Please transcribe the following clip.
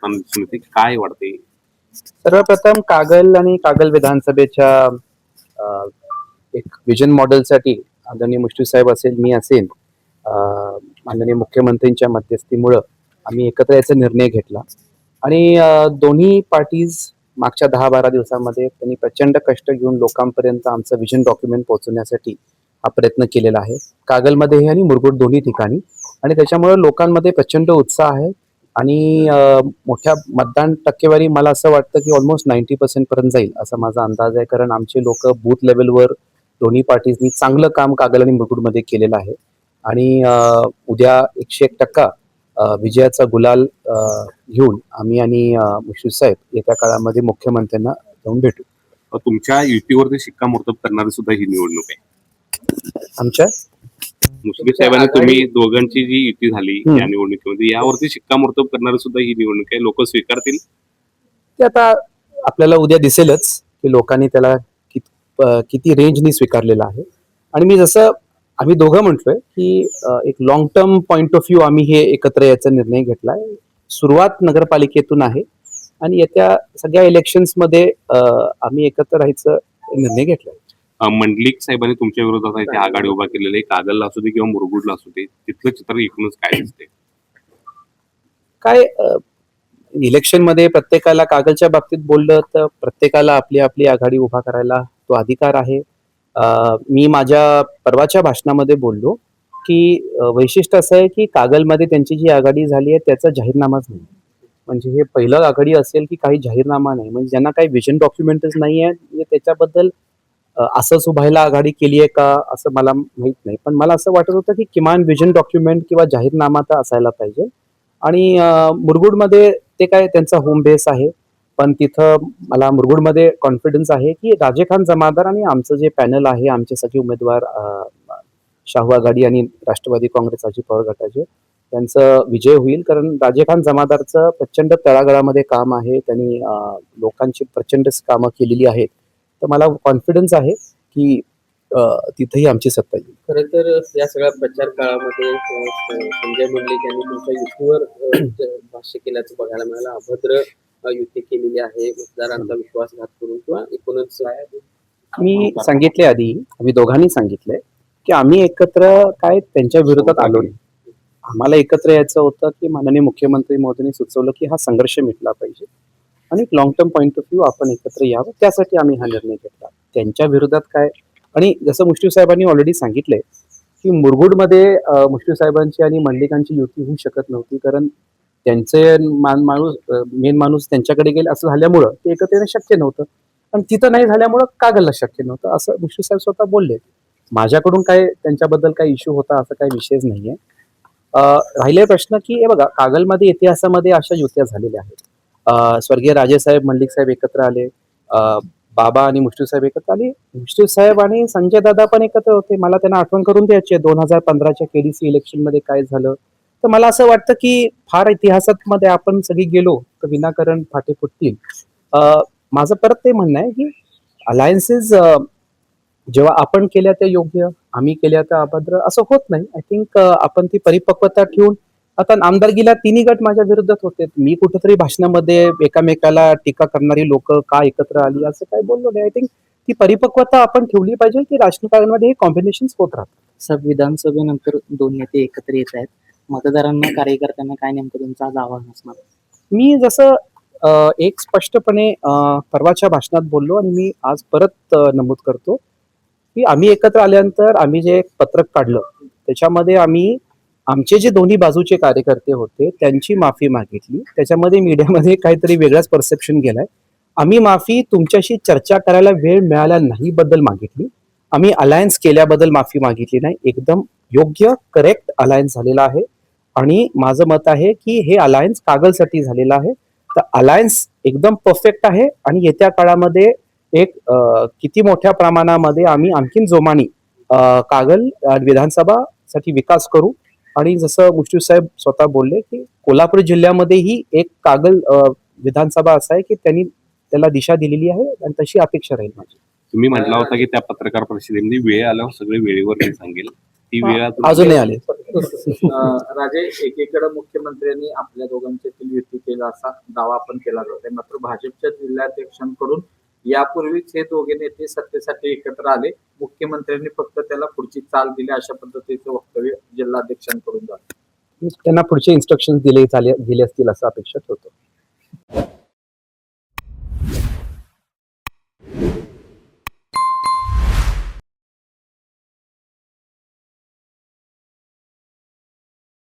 होताना दिसून येते. काय वाटते? सर्वप्रथम कागल आणि कागल विधानसभेच्या अ, एक विजन मॉडेलसाठी आदरणीय मुश्रीफ साहेब असेल, मी असेल, अ, माननीय मुख्यमंत्र्यांच्या मध्यस्थीमुळं आम्ही एकत्र याचा निर्णय घेतला आणि दोन्ही पार्टीज मागच्या 10-12 दिवसांमध्ये त्यांनी प्रचंड कष्ट घेऊन लोकांपर्यंत आमचं विजन डॉक्युमेंट पोहोचवण्यासाठी हा प्रयत्न केलेला आहे. कागलमध्येही आणि मुरगुड दोन्ही ठिकाणी आणि त्याच्यामुळे लोकांमध्ये प्रचंड उत्साह आहे आणि मोठ्या मतदान टक्केवारी मला असं वाटतं की ऑलमोस्ट 90% पर्यंत जाईल असा माझा अंदाज आहे. कारण आमचे लोक बूथ लेवलवर दोन्ही पार्टीजनी चांगलं काम कागल आणि मुरगुडमध्ये केलेलं आहे आणि उद्या 101% विजयाचा गुलाल घेऊन आम्ही आणि मुश्रीफ साहेब येत्या काळामध्ये मुख्यमंत्र्यांना जाऊन भेटू. तुमच्या युतीवरती शिक्कामोर्तब करणारी सुद्धा ही निवडणूक आहे. आमच्या मुश्रीफ साहेबांनी तुम्ही दोघांची जी युती झाली या निवडणुकीमध्ये, यावरती शिक्कामोर्तब करणारी सुद्धा ही निवडणूक आहे. लोक स्वीकारतील ते आता आपल्याला उद्या दिसेलच की लोकांनी त्याला किती रेंजनी स्वीकारलेलं आहे. आणि मी जसं आम्ही दोघं म्हटलोय की एक long term point of view आम्ही हे एकत्र याचा निर्णय घेतलाय. सुरुवात नगरपालिकेतून आहे आणि येत्या सगळ्या इलेक्शन्समध्ये आम्ही एकत्र राहायचा निर्णय घेतलाय. मंडलिक साहेबांनी तुमच्या विरोधात इथे आघाडी उभा केलेली आहे. कागलला असू दे किंवा मुरगुडला असू दे, तिथलं चित्र एकूणच काय दिसते? काय इलेक्शनमध्ये प्रत्येकाला कागलच्या बाबतीत बोललं तर प्रत्येकाला आपली आपली आघाडी उभा करायला तो अधिकार आहे. मी माझ्या परवाच्या भाषणामध्ये बोललो की वैशिष्ट्य असं आहे की कागलमध्ये त्यांची जी आघाडी झाली आहे त्याचा जाहीरनामाच नाही. म्हणजे हे पहिलं आघाडी असेल की काही जाहीरनामा नाही. म्हणजे ज्यांना काही विजन डॉक्युमेंटच नाही आहे म्हणजे त्याच्याबद्दल असंच उभायला आघाडी केली आहे का असं मला माहित नाही. पण मला असं वाटत होतं की किमान विजन डॉक्युमेंट किंवा जाहीरनामा तर असायला पाहिजे. आणि मुरगुडमध्ये ते काय त्यांचा होम बेस आहे. पण तिथं मला मुरगुडमध्ये कॉन्फिडन्स आहे की राजेखान जमादार आणि आमचं जे पॅनल आहे, आमचे सगळे उमेदवार शाहू आघाडी आणि राष्ट्रवादी काँग्रेस अजित पवार गटाचे, त्यांचं विजय होईल. कारण राजेखान जमादारचं प्रचंड तळागाळामध्ये काम आहे. त्यांनी लोकांची प्रचंड कामं केलेली आहेत. तर मला कॉन्फिडन्स आहे की तिथेही आमची सत्ता येईल. खरं तर या सगळ्या प्रचार काळामध्ये संजय मंडलिक यांनी तुमच्या युतीवर भाष्य केल्याचं बघायला मिळालं. अभद्र युती केलेली आहे, मतदारांचा विश्वासघात करून किंवा एकूणच. मी सांगितले आधी, आम्ही दोघांनी सांगितलंय की आम्ही एकत्र काय त्यांच्या विरोधात आलो नाही. आम्हाला एकत्र यायचं होतं की माननीय मुख्यमंत्री महोदयांनी सुचवलं की हा संघर्ष मिटला पाहिजे आणि long term point of view आपण एकत्र यावं, त्यासाठी आम्ही हा निर्णय घेतला. त्यांच्या विरोधात काय, आणि जसं मुश्रीफ साहेबांनी ऑलरेडी सांगितलंय की मुरगुडमध्ये मुश्रीफ साहेबांची आणि मंडलिकांची युती होऊ शकत नव्हती. कारण त्यांचे मेन माणूस त्यांच्याकडे गेले असं झाल्यामुळं ते एकत्र येणं शक्य नव्हतं. आणि तिथं नाही झाल्यामुळं कागलला शक्य नव्हतं असं मुश्रीफ साहेब स्वतः बोलले. माझ्याकडून काय त्यांच्याबद्दल काही इश्यू होता असं काही विषयच नाहीये. राहिले प्रश्न की हे बघा, कागलमध्ये इतिहासामध्ये अशा युत्या झालेल्या आहेत. स्वर्गीय राजेसाहेब मंडलिक साहेब एकत्र आले, बाबा आणि मुश्रीफ साहेब एकत्र आले, मुश्रीफ साहेब आणि संजय दादा पण एकत्र होते. मला त्यांना आठवण करून द्यायची 2015च्या केडीसी इलेक्शन मध्ये काय झालं. तर मला असं वाटतं की फार इतिहासात मध्ये आपण सगळी गेलो तर विनाकारण फाटे फुटतील. माझं परत ते म्हणणं आहे की अलायन्सेस जेव्हा आपण केल्या त्या योग्य, आम्ही केल्या त्या अभद्र, असं होत नाही. आय थिंक आपण ती परिपक्वता ठेवून, आता आमदारकीला तिन्ही गट माझ्या विरोधात होते. मी कुठेतरी भाषणामध्ये एकामेकाला टीका करणारी लोक का एकत्र आली असं काय बोललो नाही. आय थिंक ती परिपक्वता आपण ठेवली पाहिजे की राजकारणामध्ये हे कॉम्बिनेशन होत राहतात. सब विधानसभेनंतर दोन नेते एकत्र येत आहेत. मतदारांना, कार्यकर्त्यांना काय नेमकं तुमचं आज आव्हान असणार? मी जसं एक स्पष्टपणे परवाच्या भाषणात बोललो आणि मी आज परत नमूद करतो की आम्ही एकत्र आल्यानंतर आम्ही जे पत्रक काढलं त्याच्यामध्ये आम्ही आमचे जे दोन्ही बाजूचे कार्यकर्ते होते त्यांची माफी मागितली. त्याच्यामध्ये मीडियामध्ये काहीतरी वेगळाच परसेप्शन गेलाय. आम्ही माफी तुमच्याशी चर्चा करायला वेळ मिळाला नाही बद्दल मागितली. आम्ही अलायन्स केल्याबद्दल माफी मागितली नाही. एकदम योग्य करेक्ट अलायन्स झालेला आहे आणि माझं मत आहे की हे अलायन्स कागलसाठी झालेलं आहे. तर अलायन्स एकदम परफेक्ट आहे आणि येत्या काळामध्ये एक किती मोठ्या प्रमाणामध्ये आम्ही आणखीन जोमाने कागल विधानसभा साठी विकास करू. आणि जसं मुश्रीफ साहेब स्वतः बोलले की कोल्हापूर जिल्ह्यामध्येही एक कागल विधानसभा असा आहे की त्यांनी त्याला दिशा दिलेली आहे आणि तशी अपेक्षा राहील माझी. तुम्ही म्हटला होता की त्या पत्रकार परिषदेमध्ये वेळ आल्यावर सगळे वेळेवर मी सांगेल, ती वेळ अजूनही आले. राजे, एकीकडे मुख्यमंत्र्यांनी आपल्या दोघांच्यातील युती केला असा दावा आपण केला जातोय, मात्र भाजपच्या जिल्हाध्यक्षांकडून यापूर्वीच हे दोघे नेते सत्तेसाठी एकत्र आले, मुख्यमंत्र्यांनी फक्त त्याला पुढची चाल दिली अशा पद्धतीचं वक्तव्य जिल्हाध्यक्षांकडून झालं. त्यांना पुढचे इन्स्ट्रक्शन दिले असतील असं अपेक्षित होतं.